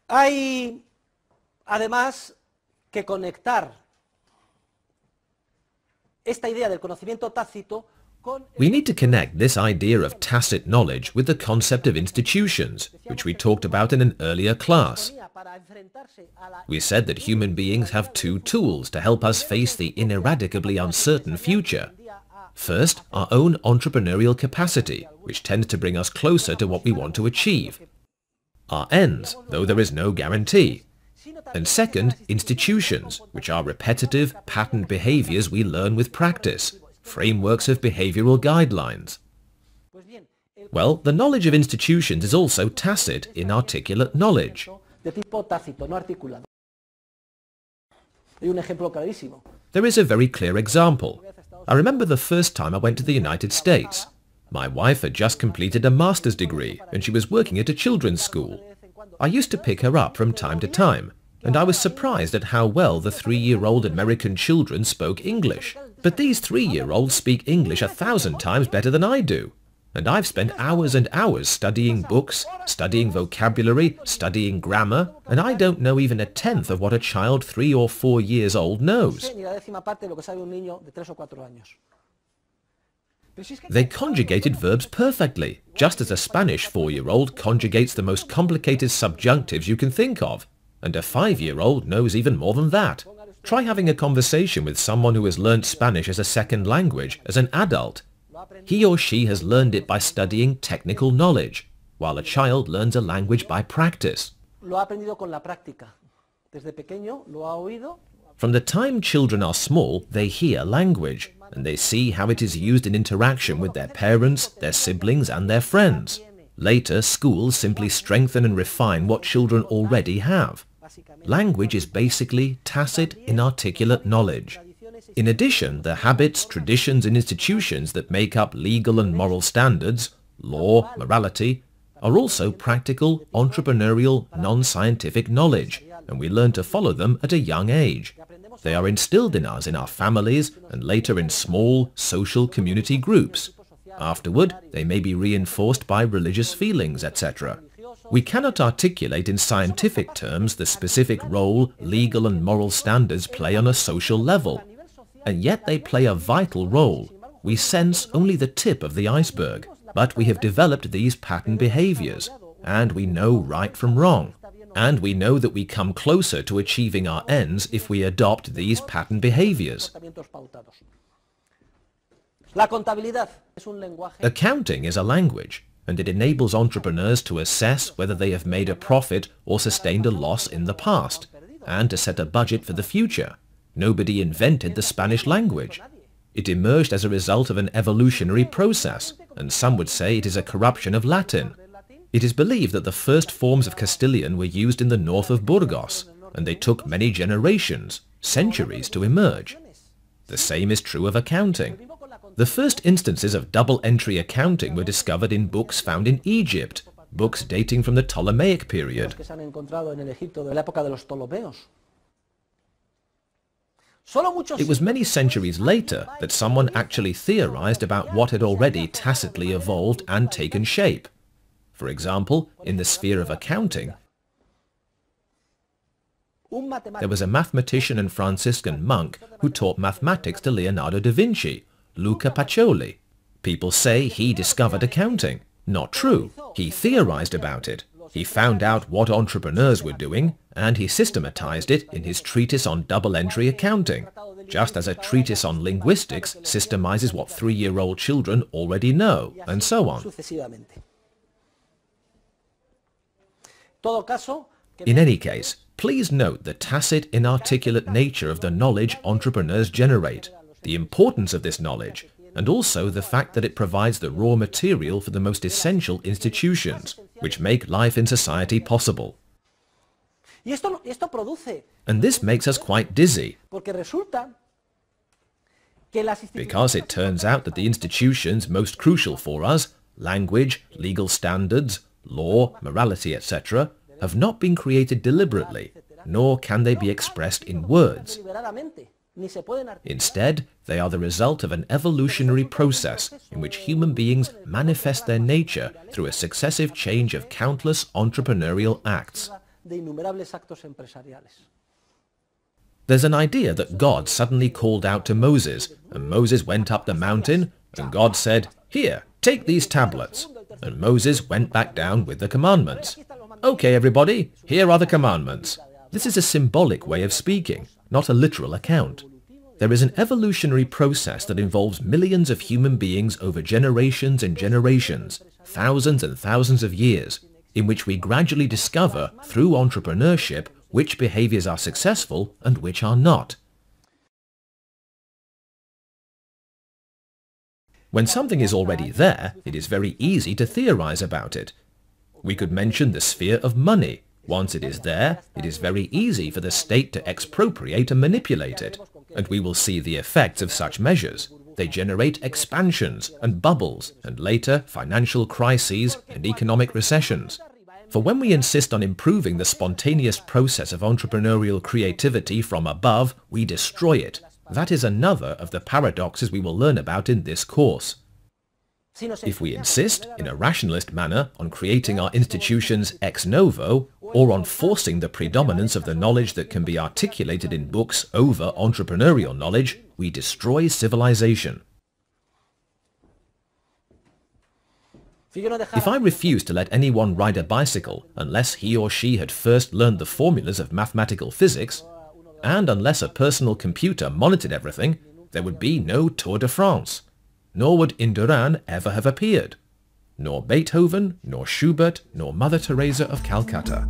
Hay, además, que conectar esta idea del conocimiento tácito con... We need to connect this idea of tacit knowledge with the concept of institutions, which we talked about in an earlier class. We said that human beings have two tools to help us face the ineradicably uncertain future. First, our own entrepreneurial capacity, which tends to bring us closer to what we want to achieve. Our ends, though there is no guarantee. And second, institutions, which are repetitive, patterned behaviors we learn with practice, frameworks of behavioral guidelines. Well, the knowledge of institutions is also tacit, inarticulate knowledge. There is a very clear example. I remember the first time I went to the United States. My wife had just completed a master's degree and she was working at a children's school. I used to pick her up from time to time, and I was surprised at how well the 3-year-old American children spoke English. But these 3-year-olds speak English 1,000 times better than I do. And I've spent hours and hours studying books, studying vocabulary, studying grammar, and I don't know even a tenth of what a child 3 or 4 years old knows. They conjugated verbs perfectly, just as a Spanish 4-year-old conjugates the most complicated subjunctives you can think of, and a 5-year-old knows even more than that. Try having a conversation with someone who has learnt Spanish as a second language as an adult. He or she has learned it by studying technical knowledge, while a child learns a language by practice. From the time children are small, they hear language, and they see how it is used in interaction with their parents, their siblings, and their friends. Later, schools simply strengthen and refine what children already have. Language is basically tacit, inarticulate knowledge. In addition, the habits, traditions, and institutions that make up legal and moral standards, law, morality, are also practical, entrepreneurial, non-scientific knowledge, and we learn to follow them at a young age. They are instilled in us in our families and later in small, social community groups. Afterward, they may be reinforced by religious feelings, etc. We cannot articulate in scientific terms the specific role legal and moral standards play on a social level, and yet they play a vital role. We sense only the tip of the iceberg, but we have developed these pattern behaviors, and we know right from wrong. And we know that we come closer to achieving our ends if we adopt these pattern behaviors. Accounting is a language, and it enables entrepreneurs to assess whether they have made a profit or sustained a loss in the past, and to set a budget for the future. Nobody invented the Spanish language. It emerged as a result of an evolutionary process, and some would say it is a corruption of Latin. It is believed that the first forms of Castilian were used in the north of Burgos, and they took many generations, centuries to emerge. The same is true of accounting. The first instances of double-entry accounting were discovered in books found in Egypt, books dating from the Ptolemaic period. It was many centuries later that someone actually theorized about what had already tacitly evolved and taken shape. For example, in the sphere of accounting, there was a mathematician and Franciscan monk who taught mathematics to Leonardo da Vinci, Luca Pacioli. People say he discovered accounting. Not true. He theorized about it. He found out what entrepreneurs were doing, and he systematized it in his treatise on double-entry accounting, just as a treatise on linguistics systemizes what 3-year-old children already know, and so on. In any case, please note the tacit, inarticulate nature of the knowledge entrepreneurs generate, the importance of this knowledge, and also the fact that it provides the raw material for the most essential institutions, which make life in society possible. And this makes us quite dizzy, because it turns out that the institutions most crucial for us, language, legal standards, law, morality, etc., have not been created deliberately, nor can they be expressed in words. Instead, they are the result of an evolutionary process in which human beings manifest their nature through a successive change of countless entrepreneurial acts. de innumerables actos empresariales. There's an idea that God suddenly called out to Moses, and Moses went up the mountain, and God said, "Here, take these tablets." And Moses went back down with the commandments. "Okay, everybody, here are the commandments." This is a symbolic way of speaking, not a literal account. There is an evolutionary process that involves millions of human beings over generations and generations, thousands and thousands of years, in which we gradually discover, through entrepreneurship, which behaviors are successful and which are not. When something is already there, it is very easy to theorize about it. We could mention the sphere of money. Once it is there, it is very easy for the state to expropriate and manipulate it, and we will see the effects of such measures. They generate expansions and bubbles, and later financial crises and economic recessions. For when we insist on improving the spontaneous process of entrepreneurial creativity from above, we destroy it. That is another of the paradoxes we will learn about in this course. If we insist, in a rationalist manner, on creating our institutions ex novo, or on forcing the predominance of the knowledge that can be articulated in books over entrepreneurial knowledge, we destroy civilization. If I refuse to let anyone ride a bicycle unless he or she had first learned the formulas of mathematical physics, and unless a personal computer monitored everything, there would be no Tour de France. Nor would Indurain ever have appeared. Nor Beethoven, nor Schubert, nor Mother Teresa of Calcutta.